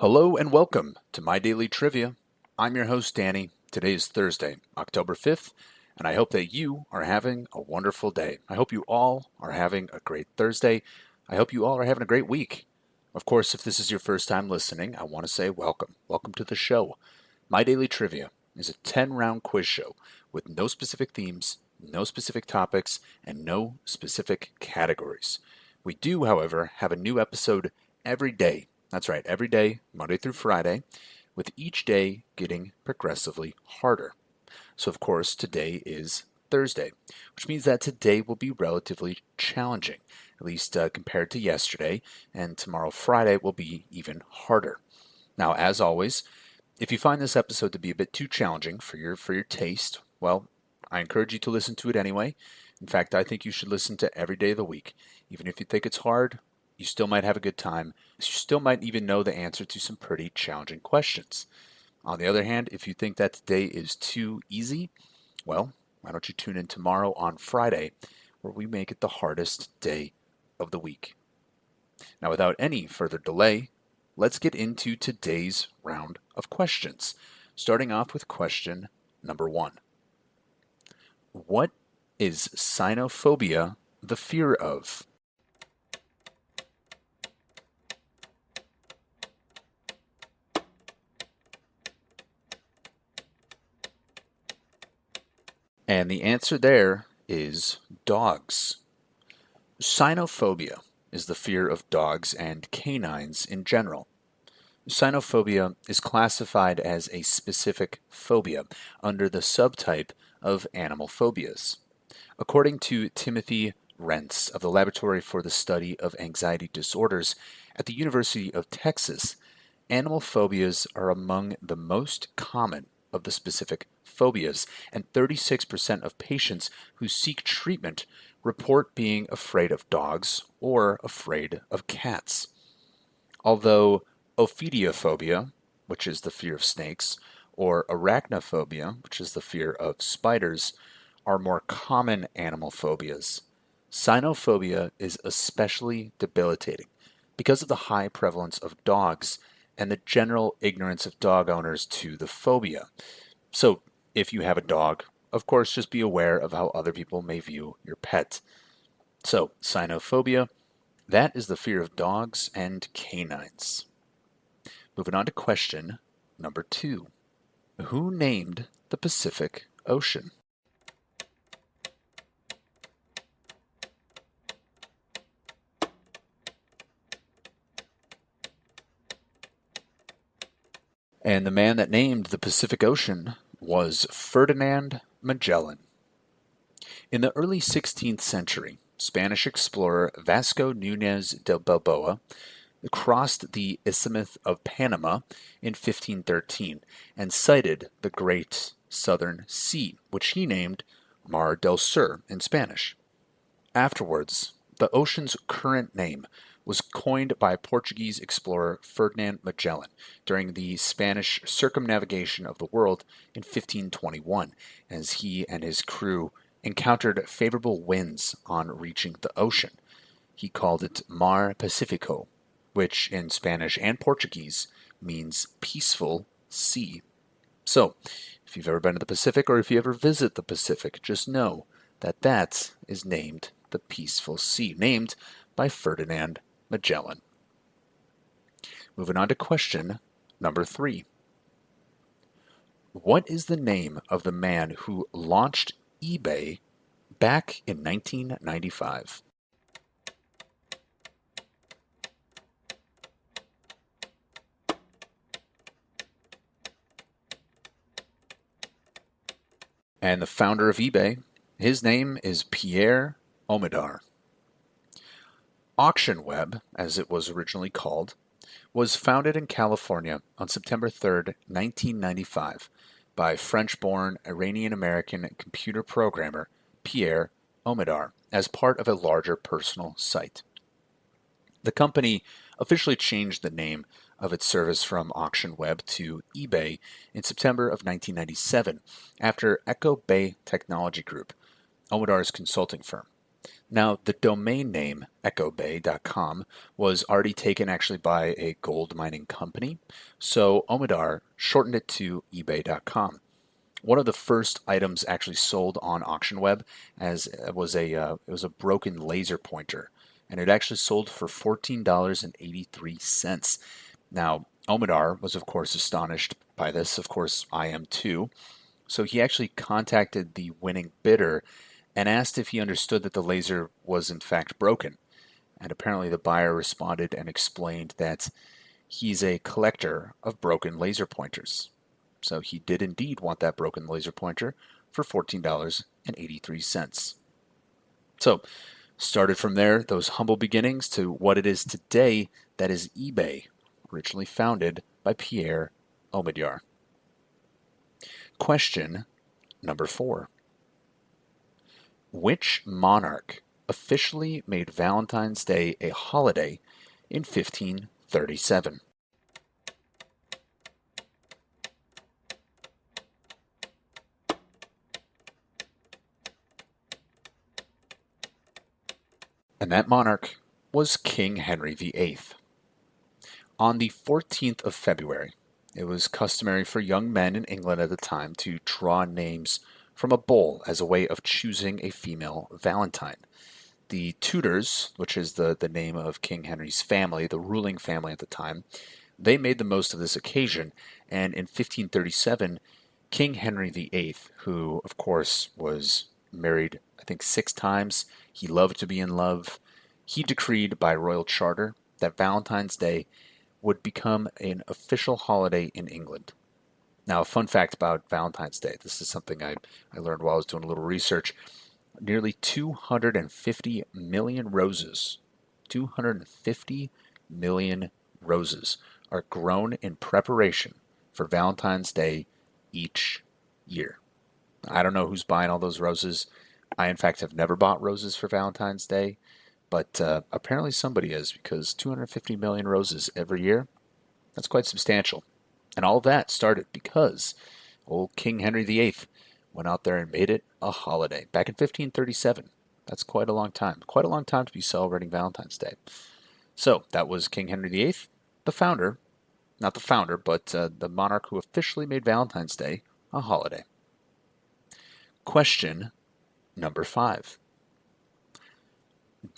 Hello and welcome to My Daily Trivia. I'm your host, Danny. Today is Thursday, October 5th, and I hope that you are having a wonderful day. I hope you all are having a great Thursday. I hope you all are having a great week. Of course, if this is your first time listening, I want to say welcome. Welcome to the show. My Daily Trivia is a 10-round quiz show with no specific themes, no specific topics, and no specific categories. We do, however, have a new episode every day. That's right, every day, Monday through Friday, with each day getting progressively harder. So, of course, today is Thursday, which means that today will be relatively challenging, at least compared to yesterday, and tomorrow, Friday, will be even harder. Now, as always, if you find this episode to be a bit too challenging for your taste, well, I encourage you to listen to it anyway. In fact, I think you should listen to every day of the week. Even if you think it's hard, you still might have a good time. You still might even know the answer to some pretty challenging questions. On the other hand, if you think that today is too easy, well, why don't you tune in tomorrow on Friday, where we make it the hardest day of the week. Now, without any further delay, let's get into today's round of questions, starting off with question number 1. What is cynophobia the fear of? And the answer there is dogs. Cynophobia is the fear of dogs and canines in general. Cynophobia is classified as a specific phobia under the subtype of animal phobias. According to Timothy Rentz of the Laboratory for the Study of Anxiety Disorders at the University of Texas, animal phobias are among the most common of the specific phobias, and 36% of patients who seek treatment report being afraid of dogs or afraid of cats. Although ophidiophobia, which is the fear of snakes, or arachnophobia, which is the fear of spiders, are more common animal phobias, cynophobia is especially debilitating because of the high prevalence of dogs and the general ignorance of dog owners to the phobia. So, if you have a dog, of course, just be aware of how other people may view your pet. So, cynophobia, that is the fear of dogs and canines. Moving on to question number 2. Who named the Pacific Ocean? And the man that named the Pacific Ocean was Ferdinand Magellan. In the early 16th century, Spanish explorer Vasco Núñez de Balboa crossed the Isthmus of Panama in 1513 and sighted the Great Southern Sea, which he named Mar del Sur in Spanish. Afterwards, the ocean's current name was coined by Portuguese explorer Ferdinand Magellan during the Spanish circumnavigation of the world in 1521, as he and his crew encountered favorable winds on reaching the ocean. He called it Mar Pacifico, which in Spanish and Portuguese means peaceful sea. So, if you've ever been to the Pacific or if you ever visit the Pacific, just know that that is named the Peaceful Sea, named by Ferdinand Magellan. Moving on to question number 3. What is the name of the man who launched eBay back in 1995? And the founder of eBay, his name is Pierre Omidyar. AuctionWeb, as it was originally called, was founded in California on September 3, 1995, by French-born Iranian-American computer programmer Pierre Omidyar as part of a larger personal site. The company officially changed the name of its service from AuctionWeb to eBay in September of 1997 after Echo Bay Technology Group, Omidyar's consulting firm. Now, the domain name echobay.com was already taken actually by a gold mining company, so Omidar shortened it to ebay.com. One of the first items actually sold on AuctionWeb as it was a broken laser pointer, and it actually sold for $14.83. Now, Omidar was of course astonished by this. Of course, I am too. So he actually contacted the winning bidder and asked if he understood that the laser was in fact broken. And apparently the buyer responded and explained that he's a collector of broken laser pointers. So he did indeed want that broken laser pointer for $14.83. So started from there, those humble beginnings, to what it is today, that is eBay, originally founded by Pierre Omidyar. Question number 4. Which monarch officially made Valentine's Day a holiday in 1537? And that monarch was King Henry VIII. On the 14th of February, it was customary for young men in England at the time to draw names from a bowl as a way of choosing a female Valentine. The Tudors, which is the name of King Henry's family, the ruling family at the time, they made the most of this occasion, and in 1537, King Henry VIII, who of course was married, I think 6 times, he loved to be in love, he decreed by royal charter that Valentine's Day would become an official holiday in England. Now, a fun fact about Valentine's Day, this is something I learned while I was doing a little research. Nearly 250 million roses, 250 million roses are grown in preparation for Valentine's Day each year. I don't know who's buying all those roses. I, in fact, have never bought roses for Valentine's Day, but apparently somebody is, because 250 million roses every year, that's quite substantial. And all of that started because old King Henry VIII went out there and made it a holiday back in 1537. That's quite a long time. Quite a long time to be celebrating Valentine's Day. So that was King Henry VIII, the founder, not the founder, but the monarch who officially made Valentine's Day a holiday. Question number 5.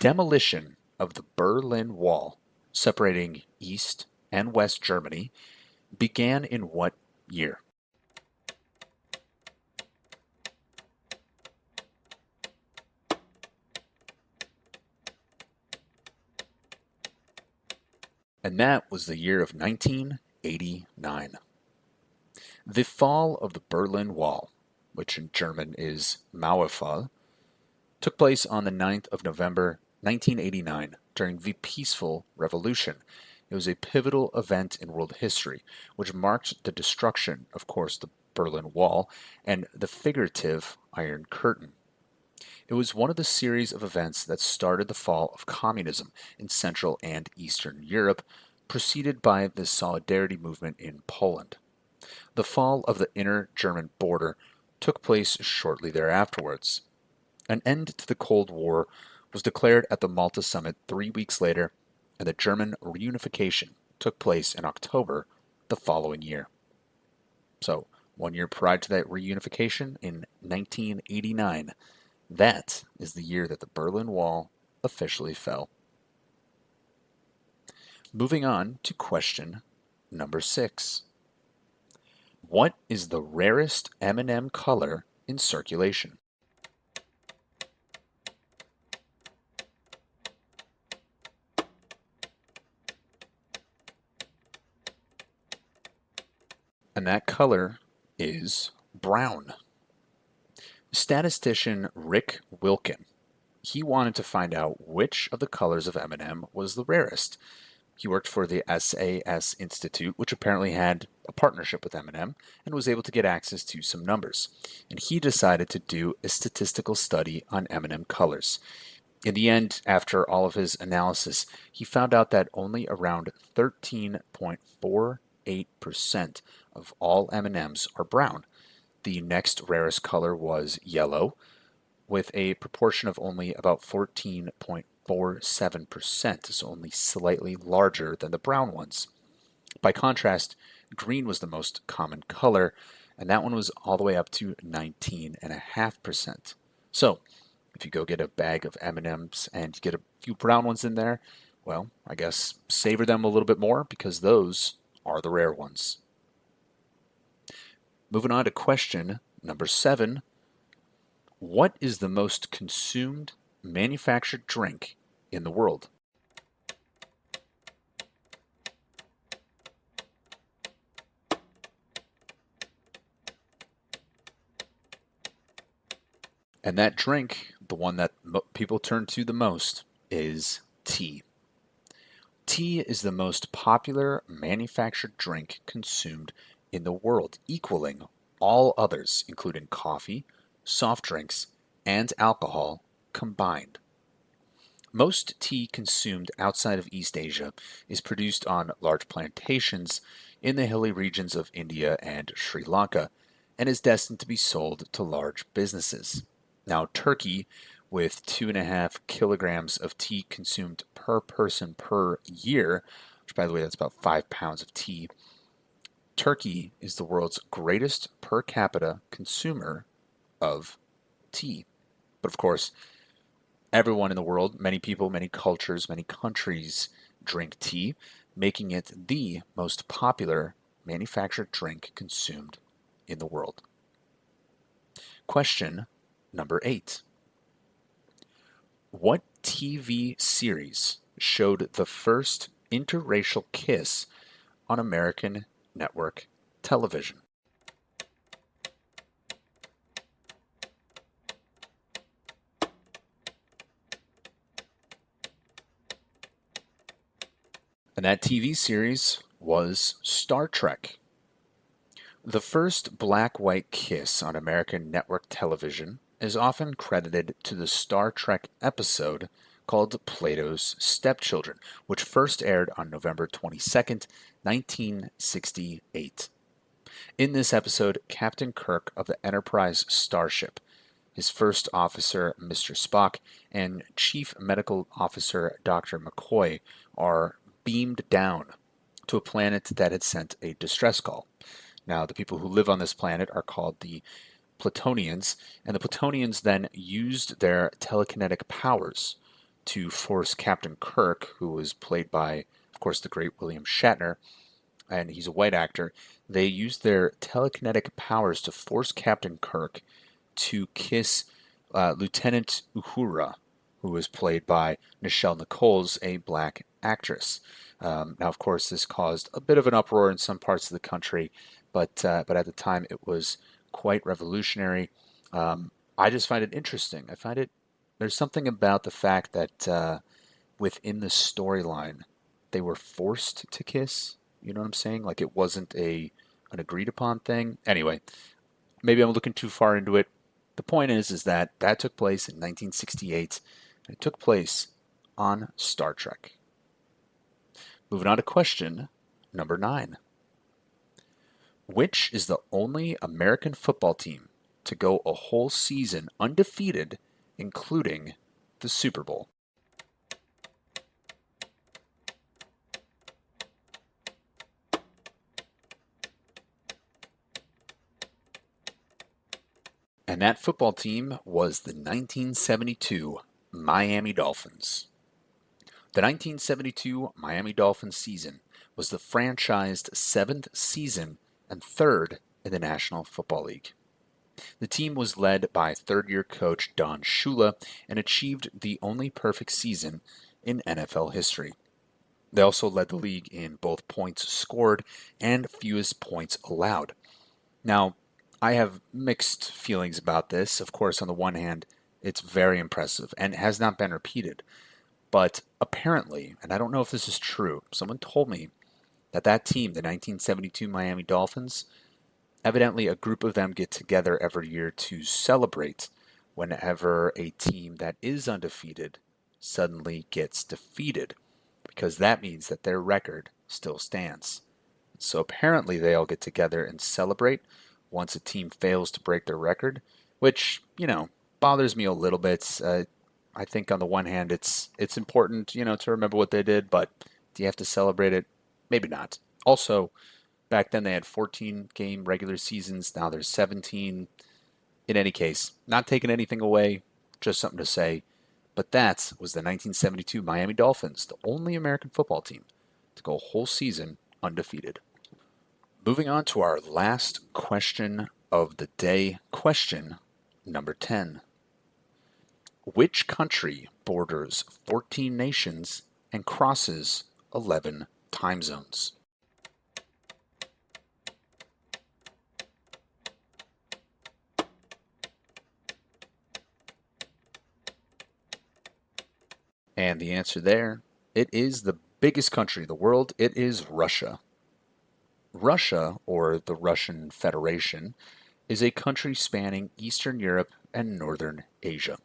Demolition of the Berlin Wall, separating East and West Germany, began in what year? And that was the year of 1989. The fall of the Berlin Wall, which in German is Mauerfall, took place on the 9th of November 1989 during the Peaceful Revolution. It was a pivotal event in world history, which marked the destruction, of course, the Berlin Wall, and the figurative Iron Curtain. It was one of the series of events that started the fall of communism in Central and Eastern Europe, preceded by the Solidarity movement in Poland. The fall of the inner German border took place shortly thereafterwards. An end to the Cold War was declared at the Malta summit 3 weeks later, and the German reunification took place in October the following year. So, 1 year prior to that reunification, in 1989, that is the year that the Berlin Wall officially fell. Moving on to question number 6. What is the rarest M&M color in circulation? And that color is brown. Statistician Rick Wilkin, he wanted to find out which of the colors of M&M was the rarest. He worked for the SAS Institute, which apparently had a partnership with M&M, and was able to get access to some numbers. And he decided to do a statistical study on M&M colors. In the end, after all of his analysis, he found out that only around 13.48% of all M&Ms are brown. The next rarest color was yellow, with a proportion of only about 14.47%, so only slightly larger than the brown ones. By contrast, green was the most common color, and that one was all the way up to 19.5%. So, if you go get a bag of M&Ms and you get a few brown ones in there, well, I guess savor them a little bit more because those are the rare ones. Moving on to question number 7. What is the most consumed manufactured drink in the world? And that drink, the one that people turn to the most, is tea. Tea is the most popular manufactured drink consumed in the world, equaling all others, including coffee, soft drinks, and alcohol combined. Most tea consumed outside of East Asia is produced on large plantations in the hilly regions of India and Sri Lanka and is destined to be sold to large businesses. Now, Turkey, with 2.5 kilograms of tea consumed per person per year, which, by the way, that's about 5 pounds of tea, Turkey is the world's greatest per capita consumer of tea. But of course, everyone in the world, many people, many cultures, many countries drink tea, making it the most popular manufactured drink consumed in the world. Question number 8. What TV series showed the first interracial kiss on American network television? And that TV series was Star Trek. The first black-white kiss on American network television is often credited to the Star Trek episode called Plato's Stepchildren, which first aired on November 22nd, 1968. In this episode, Captain Kirk of the Enterprise starship, his first officer, Mr. Spock, and Chief Medical Officer, Dr. McCoy, are beamed down to a planet that had sent a distress call. Now, the people who live on this planet are called the Platonians, and the Platonians then used their telekinetic powers to force Captain Kirk, who was played by, of course, the great William Shatner, and he's a white actor. They used their telekinetic powers to force Captain Kirk to kiss Lieutenant Uhura, who was played by Nichelle Nichols, a black actress. Now, of course, this caused a bit of an uproar in some parts of the country, but at the time it was quite revolutionary. I just find it interesting. There's something about the fact that within the storyline, they were forced to kiss. You know what I'm saying? Like it wasn't an agreed upon thing. Anyway, maybe I'm looking too far into it. The point is that took place in 1968. And it took place on Star Trek. Moving on to question number 9. Which is the only American football team to go a whole season undefeated, including the Super Bowl? And that football team was the 1972 Miami Dolphins. The 1972 Miami Dolphins season was the franchised 7th season and 3rd in the National Football League. The team was led by third-year coach Don Shula and achieved the only perfect season in NFL history. They also led the league in both points scored and fewest points allowed. Now, I have mixed feelings about this. Of course, on the one hand, it's very impressive and has not been repeated. But apparently, and I don't know if this is true, someone told me that team, the 1972 Miami Dolphins, evidently a group of them get together every year to celebrate whenever a team that is undefeated suddenly gets defeated, because that means that their record still stands. So apparently they all get together and celebrate once a team fails to break their record, which, bothers me a little bit. I think on the one hand, it's important, to remember what they did, but do you have to celebrate it? Maybe not. Also, back then they had 14 game regular seasons. Now there's 17. In any case, not taking anything away, just something to say. But that was the 1972 Miami Dolphins, the only American football team to go a whole season undefeated. Moving on to our last question of the day. Question number 10. Which country borders 14 nations and crosses 11 time zones? And the answer there, it is the biggest country in the world. It is Russia. Russia, or the Russian Federation, is a country spanning Eastern Europe and Northern Asia.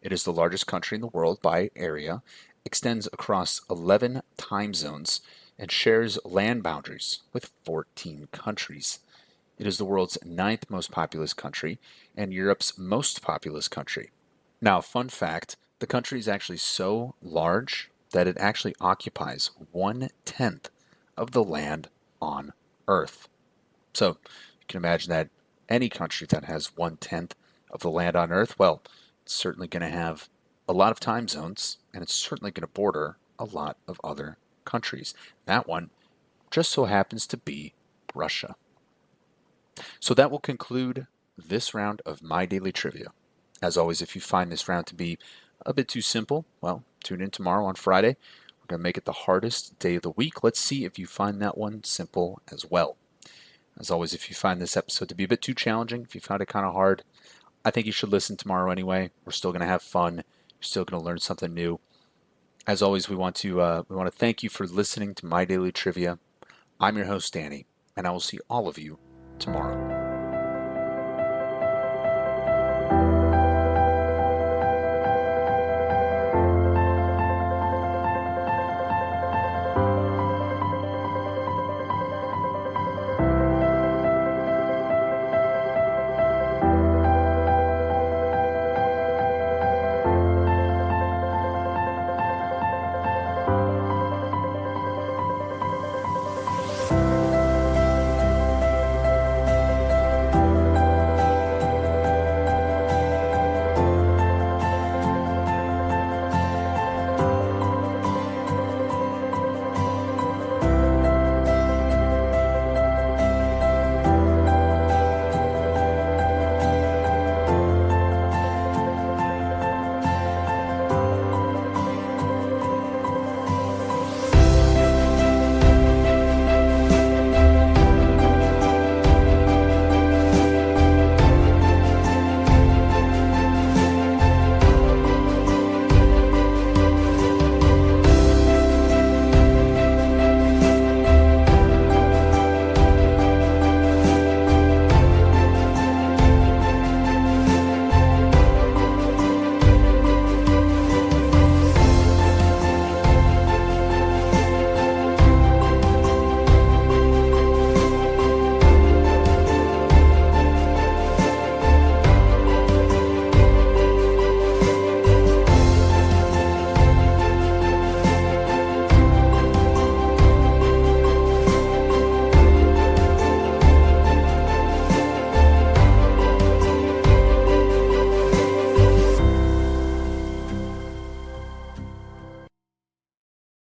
It is the largest country in the world by area, extends across 11 time zones, and shares land boundaries with 14 countries. It is the world's 9th most populous country and Europe's most populous country. Now, fun fact, the country is actually so large that it actually occupies 1/10 of the land on Earth. So you can imagine that any country that has 1/10 of the land on Earth, well, it's certainly going to have a lot of time zones, and it's certainly going to border a lot of other countries. That one just so happens to be Russia. So that will conclude this round of My Daily Trivia. As always, if you find this round to be a bit too simple, well, tune in tomorrow on Friday. We're going to make it the hardest day of the week. Let's see if you find that one simple as well. As always, if you find this episode to be a bit too challenging, if you found it kind of hard, I think you should listen tomorrow anyway. We're still going to have fun. You're still going to learn something new. As always, we want to thank you for listening to My Daily Trivia. I'm your host, Danny, and I will see all of you tomorrow.